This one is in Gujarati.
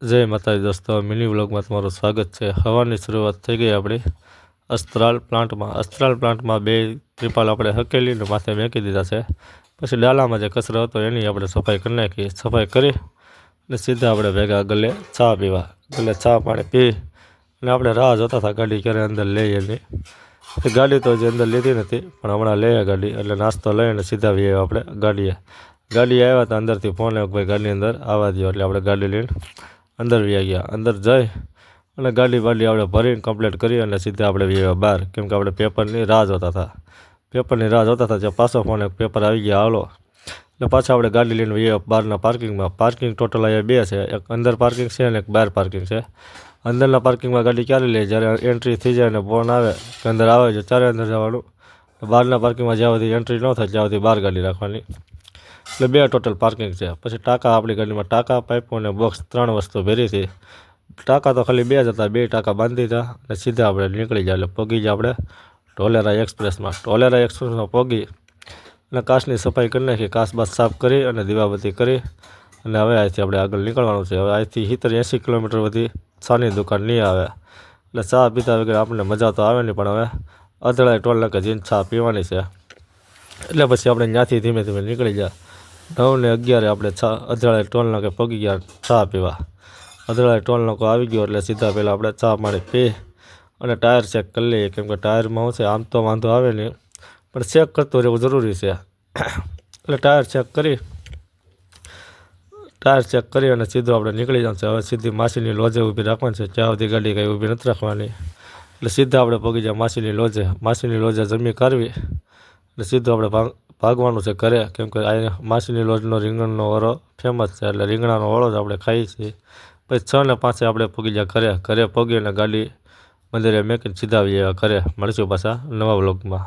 જય માતાજી દોસ્તો, મિની વ્લોગમાં તમારું સ્વાગત છે। હવાની શરૂઆત થઈ ગઈ આપણી અસ્ત્રાલ પ્લાન્ટમાં 2 ત્રિપાલ આપણે હકેલીને માથે મેકી દીધા છે। પછી ડાલામાં જે કચરો હતો એની આપણે સફાઈ કરી નાખી। સફાઈ કરી અને સીધા આપણે ભેગા ગલે ચા પીવા, ગલે ચા પાણી પી અને આપણે રાહ જોતા હતા ગાડી ક્યારે અંદર લઈએ નહીં। ગાડી તો હજી અંદર લીધી નથી, પણ હમણાં લઈએ ગાડી, એટલે નાસ્તો લઈને સીધા આવીએ આપણે ગાડીએ આવ્યા હતા। અંદરથી ફોન આવ્યો કે ભાઈ ગાડી અંદર આવવા દો, એટલે આપણે ગાડી લઈને અંદર વ્યા ગયા। અંદર જઈ અને ગાડી આપણે ભરીને કમ્પ્લીટ કરી અને સીધા આપણે વ્યા બહાર, કેમ કે આપણે પેપરની રાહ જોતા હતા। જે પાછો ફોન એક પેપર આવી ગયા હાલો, એટલે પાછા આપણે ગાડી લઈને વ્યા બહારના પાર્કિંગમાં। પાર્કિંગ ટોટલ અહીંયા 2 છે, એક અંદર પાર્કિંગ છે અને એક બહાર પાર્કિંગ છે। અંદરના પાર્કિંગમાં ગાડી ક્યારે લે, જ્યારે એન્ટ્રી થઈ જાય અને ફોન આવે કે અંદર આવે છે ત્યારે અંદર જવાનું। બહારના પાર્કિંગમાં જ્યાં સુધી એન્ટ્રી ન થાય ત્યાં સુધી બહાર ગાડી રાખવાની, એટલે 2 ટોટલ પાર્કિંગ છે। પછી ટાંકા, આપણી ગાડીમાં ટાંકા, પાઇપો અને બોક્સ 3 વસ્તુ ભરી હતી। ટાંકા તો ખાલી 2 જ હતા, 2 ટાંકા બાંધી દીધા અને સીધા આપણે નીકળી જાય, એટલે પગી જાય આપણે ઢોલેરા એક્સપ્રેસમાં પગી અને કાચની સફાઈ કરી નાખી, કાચ બાચ સાફ કરી અને દીવાબત્તી કરી અને હવે અહીંથી આપણે આગળ નીકળવાનું છે। હવે અહીંથી 70-80 કિલોમીટર સુધી ચાની દુકાન નહીં આવે, એટલે ચા પીતા વગર આપણને મજા તો આવે નહીં, પણ હવે અધળાઈ ટોલ નાકે જઈને ચા પીવાની છે, એટલે પછી આપણે ત્યાંથી ધીમે ધીમે નીકળી ગયા। 9 ને 11 આપણે અધળાઈ ટોલ નાકે પગી ગયા ચા પીવા। અધળાઈ ટોલ નાકો આવી ગયો એટલે સીધા પહેલાં આપણે ચા પાણી પી અને ટાયર ચેક કરી લઈએ, કેમ કે ટાયરમાં શું છે, આમ તો વાંધો આવે નહીં, પણ ચેક કરતું રહેવું જરૂરી છે। એટલે ટાયર ચેક કરી અને સીધું આપણે નીકળી જવાનું છે। હવે સીધી માસીની લોજે ઊભી રાખવાની છે, ત્યાં સુધી ગાડી કાંઈ ઊભી નથી રાખવાની, એટલે સીધા આપણે પગી જાય માસીની લોજે જમી કાઢવી એટલે સીધું આપણે ભાગવાનું છે ઘરે, કેમ કે આ માસીની લોજનો રીંગણનો ઓળો ફેમસ છે, એટલે રીંગણાનો ઓળો જ આપણે ખાઈએ છીએ। પછી 6 ને 5 આપણે પગી જાય ઘરે પગી અને ગાડી મંદિરે મેકીને સીધા આવીએ ઘરે। મળીશું પાછા નવા વ્લોગમાં।